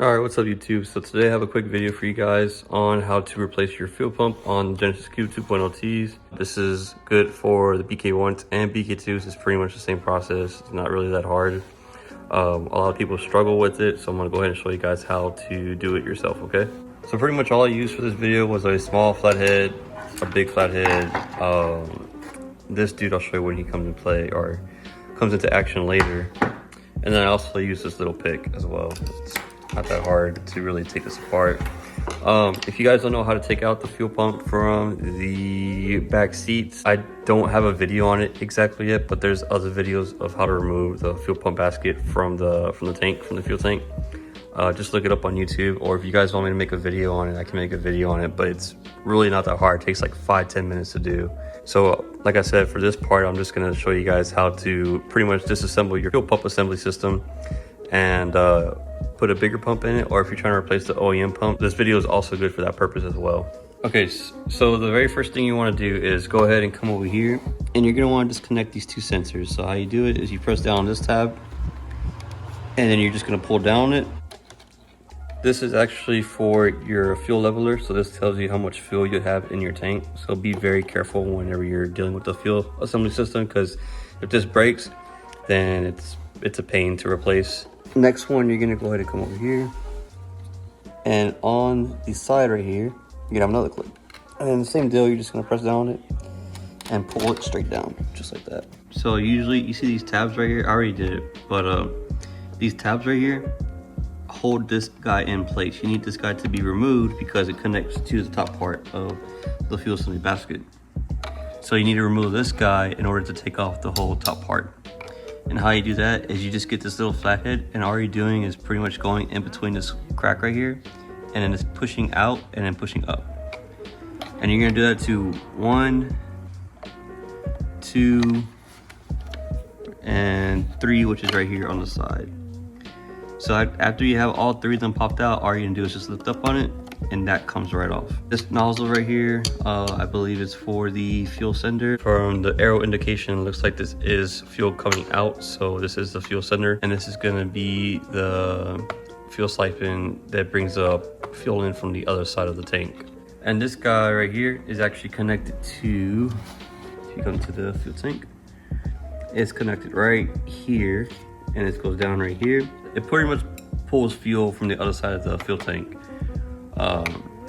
Alright, what's up YouTube? So today I have a quick video for you guys on how to replace your fuel pump on Genesis Coupe 2.0 Ts. This is good for the BK1s and BK2s. It's pretty much the same process. It's not really that hard. A lot of people struggle with it, so I'm going to go ahead and show you guys how to do it yourself, okay? So pretty much all I used for this video was a small flathead, a big flathead. This dude, I'll show you when he comes into play or comes into action later. And then I also use this little pick as well. It's not that hard to really take this apart. If you guys don't know how to take out the fuel pump from the back seats, I don't have a video on it exactly yet, but there's other videos of how to remove the fuel pump basket from the fuel tank. Just look it up on YouTube, or if you guys want me to make a video on it, I can make a video on it, but it's really not that hard. It takes like 5-10 minutes to do. So like I said, for this part, I'm just gonna show you guys how to pretty much disassemble your fuel pump assembly system and put a bigger pump in it, or if you're trying to replace the OEM pump, this video is also good for that purpose as well. Okay, so the very first thing you want to do is go ahead and come over here, and you're going to want to disconnect these two sensors. So how you do it is you press down on this tab, and then you're just going to pull down it. This is actually for your fuel leveler, so this tells you how much fuel you have in your tank. So be very careful whenever you're dealing with the fuel assembly system, because if this breaks, then it's a pain to replace. Next one, you're gonna go ahead and come over here, and on the side right here, you're gonna have another clip. And then the same deal, you're just gonna press down on it and pull it straight down, just like that. So usually you see these tabs right here. I already did it, but these tabs right here hold this guy in place. You need this guy to be removed because it connects to the top part of the fuel assembly basket. So you need to remove this guy in order to take off the whole top part. And how you do that is you just get this little flathead, and all you're doing is pretty much going in between this crack right here, and then it's pushing out and then pushing up. And you're gonna do that to 1, 2, and 3, which is right here on the side. So after you have all 3 of them popped out, all you're gonna do is just lift up on it, and that comes right off. This nozzle right here, I believe it's for the fuel sender. From the arrow indication, looks like this is fuel coming out, so this is the fuel sender, and this is gonna be the fuel siphon that brings up fuel in from the other side of the tank. And this guy right here is actually connected to, if you come to the fuel tank, it's connected right here, and it goes down right here. It pretty much pulls fuel from the other side of the fuel tank,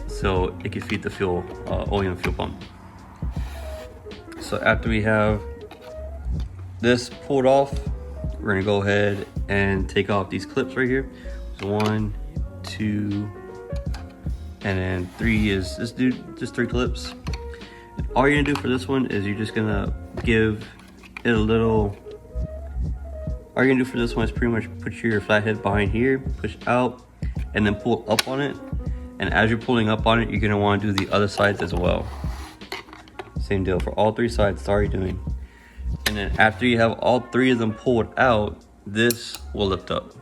so it can feed the fuel OEM fuel pump. So after we have this pulled off, we're gonna go ahead and take off these clips right here. So 1, 2, and then 3 is this dude, just 3 clips. And all you're gonna do for this one is you're just gonna give it a little. All you're gonna do for this one is pretty much put your flathead behind here, push out, and then pull up on it. And as you're pulling up on it, you're gonna wanna do the other sides as well. Same deal for all 3 sides, that's all you're doing. And then after you have all 3 of them pulled out, this will lift up.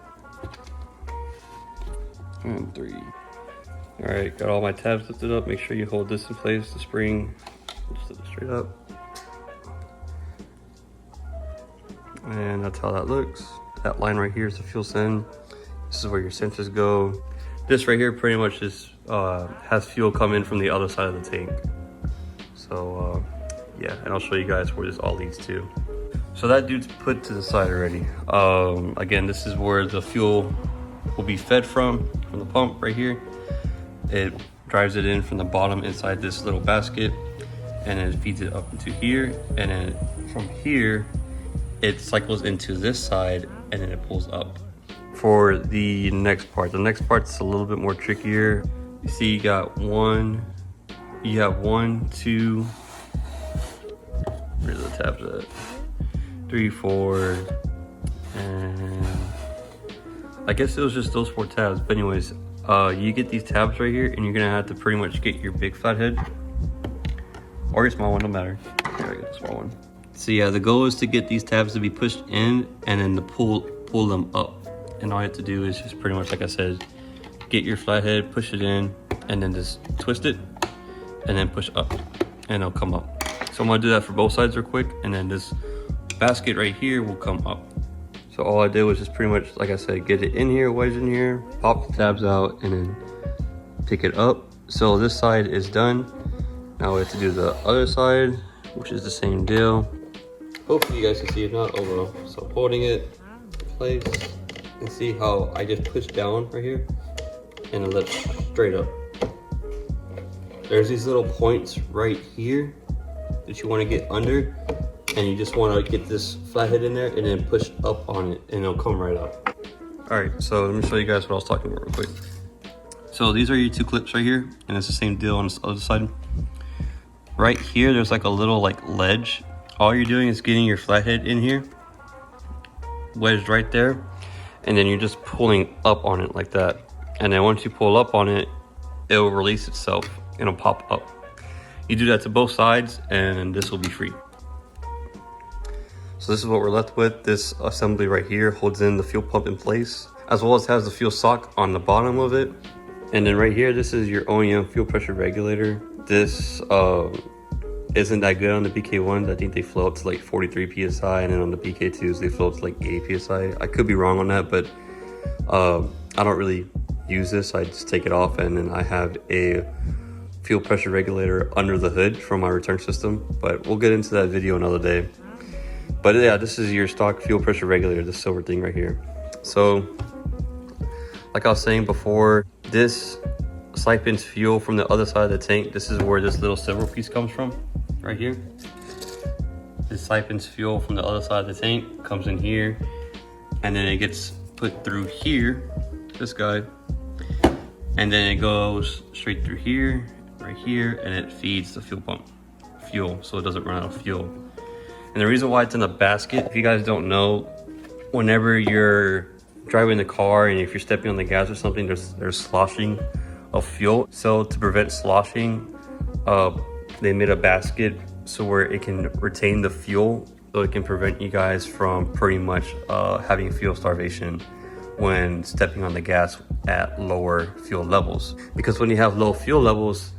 And 3. All right, got all my tabs lifted up. Make sure you hold this in place, the spring, just lift it straight up. And that's how that looks. That line right here is the fuel send. This is where your sensors go. This right here pretty much is has fuel come in from the other side of the tank. So yeah, and I'll show you guys where this all leads to. So that dude's put to the side already. Again, this is where the fuel will be fed from the pump right here. It drives it in from the bottom inside this little basket, and then it feeds it up into here, and then from here it cycles into this side, and then it pulls up. For the next part's a little bit more trickier. You see you have 1, 2, where's the tabs at? 3, 4, and I guess it was just those 4 tabs. But anyways, you get these tabs right here, and you're gonna have to pretty much get your big flathead, or your small one, don't matter. Here, I get the small one. So yeah, the goal is to get these tabs to be pushed in, and then to pull them up. And all you have to do is just pretty much, like I said, get your flathead, push it in, and then just twist it, and then push up, and it'll come up. So I'm gonna do that for both sides real quick, and then this basket right here will come up. So So all I did was just pretty much, like I said, get it in here, wedge in here, pop the tabs out, and then pick it up. So this side is done. Now we have to do the other side, which is the same deal. Hopefully you guys can see it, not overall. So holding it in place, and see how I just push down right here, and it lifts straight up. There's these little points right here that you want to get under, and you just want to get this flathead in there and then push up on it, and it'll come right up. All right, so let me show you guys what I was talking about real quick. So these are your two clips right here, and it's the same deal on this other side. Right here, there's like a little like ledge. All you're doing is getting your flathead in here, wedged right there, and then you're just pulling up on it like that. And then once you pull up on it, it will release itself. It'll pop up. You do that to both sides, and this will be free. So this is what we're left with. This assembly right here holds in the fuel pump in place, as well as has the fuel sock on the bottom of it. And then right here, this is your OEM fuel pressure regulator. This isn't that good on the BK1s. I think they flow up to like 43 PSI, and then on the BK2s, they flow up to like 80 PSI. I could be wrong on that, but I don't really use this. I just take it off, and then I have a fuel pressure regulator under the hood from my return system, but we'll get into that video another day. But yeah, this is your stock fuel pressure regulator, this silver thing right here. So like I was saying before, this sipons fuel from the other side of the tank. This is where this little silver piece comes from, right here. This sipons fuel from the other side of the tank, comes in here, and then it gets put through here, this guy, and then it goes straight through here, right here, and it feeds the fuel pump fuel, so it doesn't run out of fuel. And the reason why it's in a basket, if you guys don't know, whenever you're driving the car and if you're stepping on the gas or something, there's sloshing of fuel. So to prevent sloshing, they made a basket so where it can retain the fuel, so it can prevent you guys from pretty much having fuel starvation when stepping on the gas at lower fuel levels. Because when you have low fuel levels,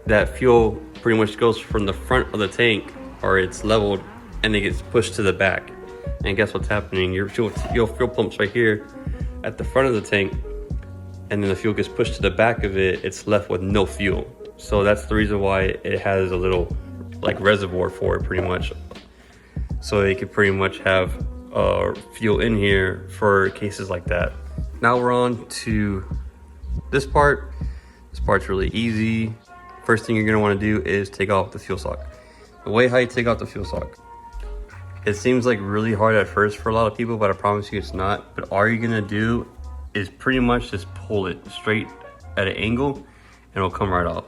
that fuel pretty much goes from the front of the tank, or it's leveled, and it gets pushed to the back. And guess what's happening? Your fuel pump's right here at the front of the tank, and then the fuel gets pushed to the back of it. It's left with no fuel. So that's the reason why it has a little like reservoir for it, pretty much. So it could pretty much have fuel in here for cases like that. Now we're on to this part. This part's really easy. First thing you're gonna wanna do is take off the fuel sock. The way how you take out the fuel sock, it seems like really hard at first for a lot of people, but I promise you it's not. But all you're gonna do is pretty much just pull it straight at an angle, and it'll come right off.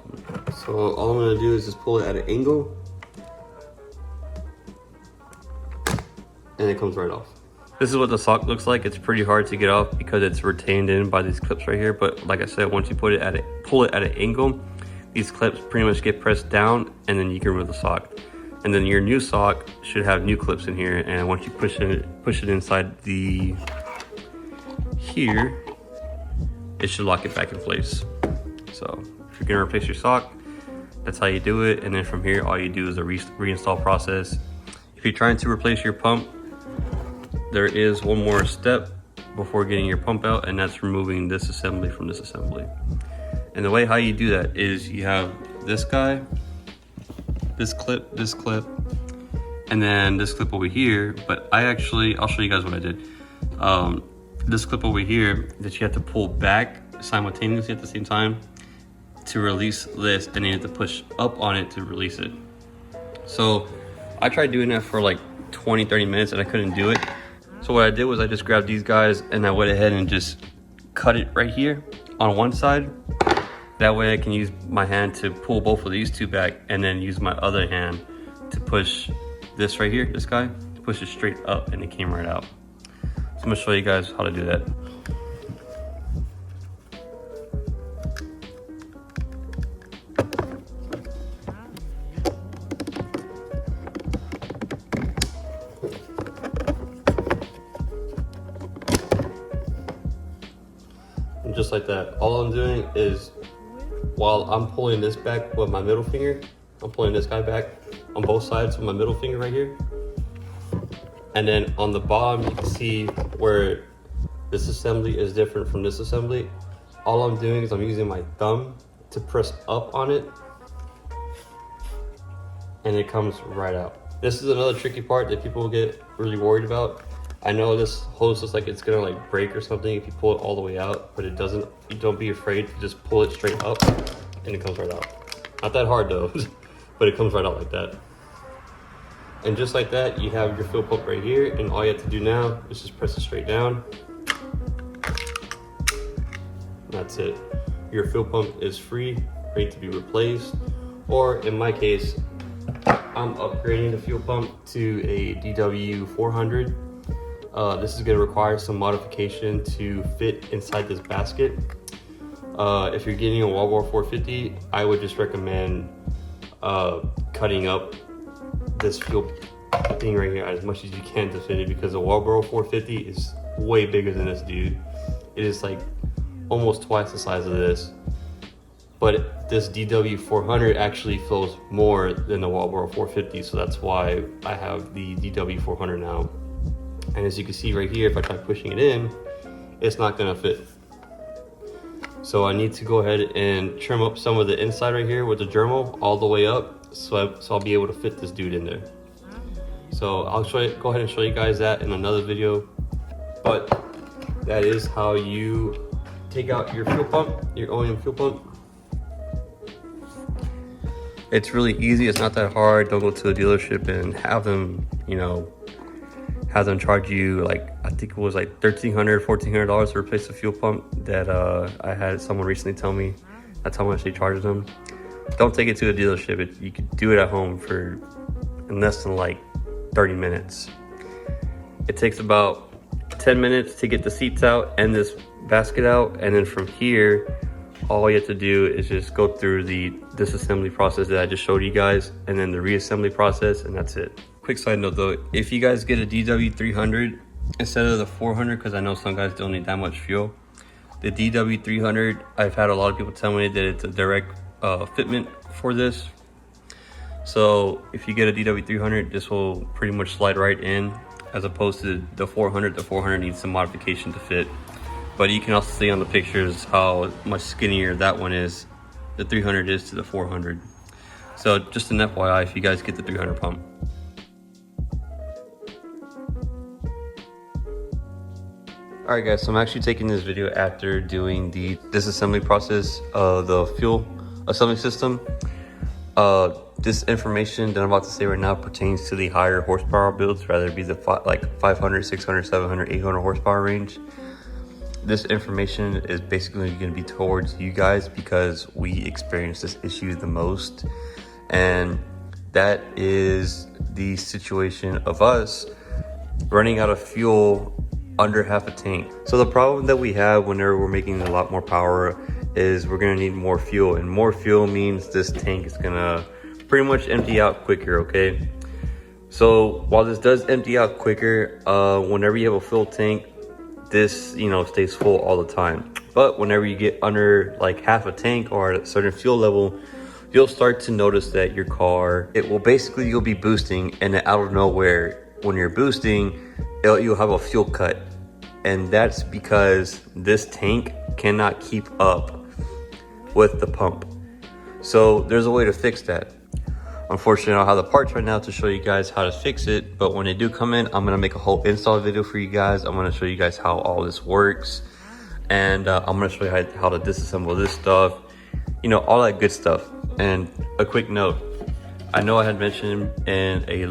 So all I'm gonna do is just pull it at an angle, and it comes right off. This is what the sock looks like. It's pretty hard to get off because it's retained in by these clips right here. But like I said, once you pull it at an angle, these clips pretty much get pressed down, and then you can remove the sock. And then your new sock should have new clips in here, and once you push it inside the here, it should lock it back in place. So if you're gonna replace your sock, that's how you do it. And then from here, all you do is a reinstall process. If you're trying to replace your pump, there is one more step before getting your pump out, and that's removing this assembly from this assembly. And the way how you do that is you have this guy, this clip, and then this clip over here. But I'll show you guys what I did. This clip over here that you have to pull back simultaneously at the same time to release this, and then you have to push up on it to release it. So I tried doing that for like 20-30 minutes and I couldn't do it. So what I did was I just grabbed these guys and I went ahead and just cut it right here on one side. That way I can use my hand to pull both of these two back, and then use my other hand to push this right here, this guy, to push it straight up, and it came right out. So I'm gonna show you guys how to do that. And just like that, all I'm doing is, while I'm pulling this back with my middle finger, I'm pulling this guy back on both sides with my middle finger right here. And then on the bottom, you can see where this assembly is different from this assembly. All I'm doing is I'm using my thumb to press up on it, and it comes right out. This is another tricky part that people get really worried about. I know this hose looks like it's gonna like break or something if you pull it all the way out, but it doesn't. You don't be afraid to just pull it straight up and it comes right out. Not that hard though, but it comes right out like that. And just like that, you have your fuel pump right here, and all you have to do now is just press it straight down. That's it. Your fuel pump is free, ready to be replaced. Or in my case, I'm upgrading the fuel pump to a DW400. This is going to require some modification to fit inside this basket. If you're getting a wallboard 450, I would just recommend cutting up this fuel thing right here as much as you can to fit it, because the wallboard 450 is way bigger than this dude. It is like almost twice the size of this. But this DW400 actually flows more than the wallboard 450, so that's why I have the DW400 now. And as you can see right here, if I try pushing it in, it's not gonna fit. So I need to go ahead and trim up some of the inside right here with the Dremel all the way up, so I'll be able to fit this dude in there. So I'll go ahead and show you guys that in another video. But that is how you take out your fuel pump, your OEM fuel pump. It's really easy, it's not that hard. Don't go to a dealership and have them, have them charge you like, I think it was like $1,300, $1,400 to replace the fuel pump that I had someone recently tell me. That's how much they charged them. Don't take it to a dealership. You can do it at home in less than like 30 minutes. It takes about 10 minutes to get the seats out and this basket out, and then from here, all you have to do is just go through the disassembly process that I just showed you guys, and then the reassembly process, and that's it. Quick side note though, if you guys get a DW300 instead of the 400, because I know some guys don't need that much fuel, the DW300, I've had a lot of people tell me that it's a direct fitment for this. So if you get a DW300, this will pretty much slide right in, as opposed to the 400. The 400 needs some modification to fit. But you can also see on the pictures how much skinnier that one is, the 300 is to the 400. So just an FYI if you guys get the 300 pump. Alright guys, so I'm actually taking this video after doing the disassembly process of the fuel assembly system. This information that I'm about to say right now pertains to the higher horsepower builds, rather be the like 500, 600, 700, 800 horsepower range. This information is basically going to be towards you guys because we experience this issue the most, and that is the situation of us running out of fuel under half a tank. So the problem that we have whenever we're making a lot more power is we're going to need more fuel, and more fuel means this tank is going to pretty much empty out quicker. Okay, so while this does empty out quicker, whenever you have a full tank, this stays full all the time. But whenever you get under like half a tank or at a certain fuel level, you'll start to notice that your car, you'll be boosting, and then out of nowhere when you're boosting, you'll have a fuel cut. And that's because this tank cannot keep up with the pump. So there's a way to fix that. Unfortunately, I don't have the parts right now to show you guys how to fix it, but when they do come in, I'm gonna make a whole install video for you guys. I'm gonna show you guys how all this works, and I'm gonna show you how to disassemble this stuff, all that good stuff. And a quick note, I know I had mentioned in a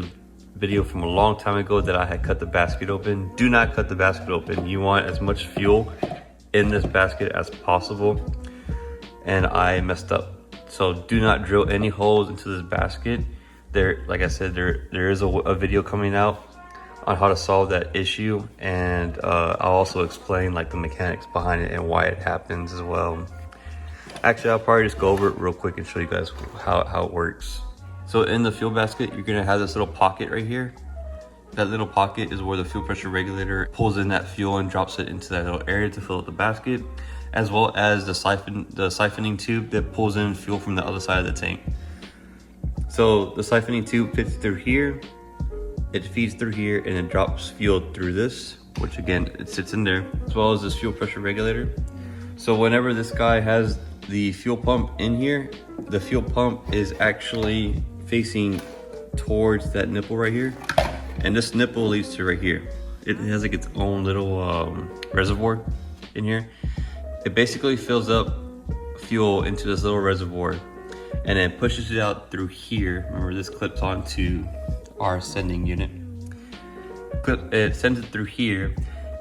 video from a long time ago that I had cut the basket open. Do not cut the basket open. You want as much fuel in this basket as possible, and I messed up. So do not drill any holes into this basket. Like I said, there is a video coming out on how to solve that issue, and I'll also explain like the mechanics behind it and why it happens as well. Actually, I'll probably just go over it real quick and show you guys how it works. So in the fuel basket, you're gonna have this little pocket right here. That little pocket is where the fuel pressure regulator pulls in that fuel and drops it into that little area to fill up the basket, as well as the siphoning tube that pulls in fuel from the other side of the tank. So the siphoning tube fits through here, it feeds through here and it drops fuel through this, which again, it sits in there, as well as this fuel pressure regulator. So whenever this guy has the fuel pump in here, the fuel pump is actually facing towards that nipple right here. And this nipple leads to right here. It has like its own little reservoir in here. It basically fills up fuel into this little reservoir and then pushes it out through here. Remember, this clips onto our sending unit. It sends it through here,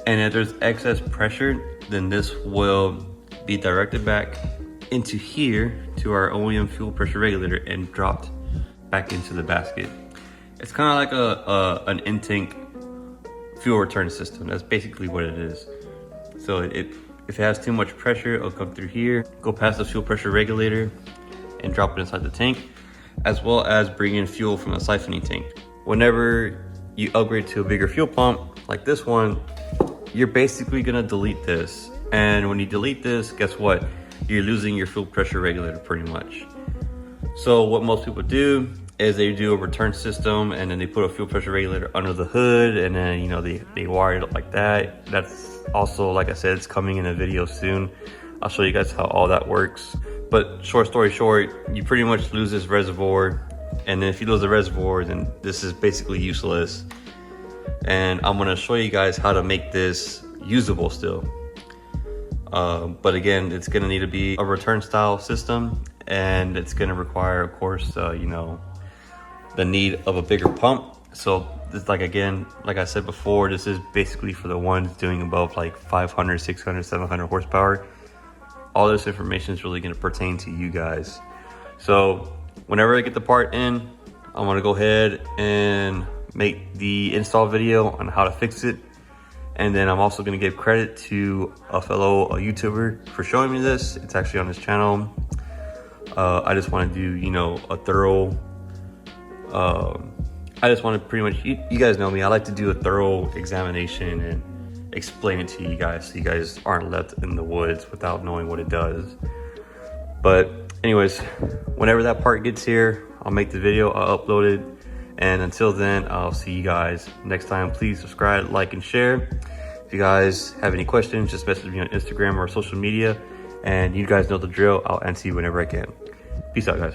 and if there's excess pressure, then this will be directed back into here to our OEM fuel pressure regulator and dropped back into the basket. It's kind of like an in-tank fuel return system. That's basically what it is. So if it has too much pressure, it'll come through here, go past the fuel pressure regulator and drop it inside the tank, as well as bring in fuel from the siphoning tank. Whenever you upgrade to a bigger fuel pump like this one, you're basically gonna delete this. And when you delete this, guess what? You're losing your fuel pressure regulator pretty much. So what most people do is they do a return system and then they put a fuel pressure regulator under the hood, and then, you know, they wire it up like that. That's also, like I said, it's coming in a video soon. I'll show you guys how all that works. But short story short, you pretty much lose this reservoir. And then if you lose the reservoir, then this is basically useless. And I'm gonna show you guys how to make this usable still. But again, it's gonna need to be a return style system, and it's gonna require, of course, you know, the need of a bigger pump. So this, like, again, like I said before, this is basically for the ones doing above like 500, 600, 700 horsepower. All this information is really gonna pertain to you guys. So whenever I get the part in, I'm gonna go ahead and make the install video on how to fix it. And then I'm also gonna give credit to a fellow YouTuber for showing me this. It's actually on his channel. I just wanna do, you know, a thorough, I just want to pretty much, you guys know me, I like to do a thorough examination and explain it to you guys so you guys aren't left in the woods without knowing what it does. But anyways, whenever that part gets here, I'll make the video, I'll upload it. And until then, I'll see you guys next time. Please subscribe, like, and share. If you guys have any questions, just message me on Instagram or social media. And you guys know the drill. I'll answer you whenever I can. Peace out, guys.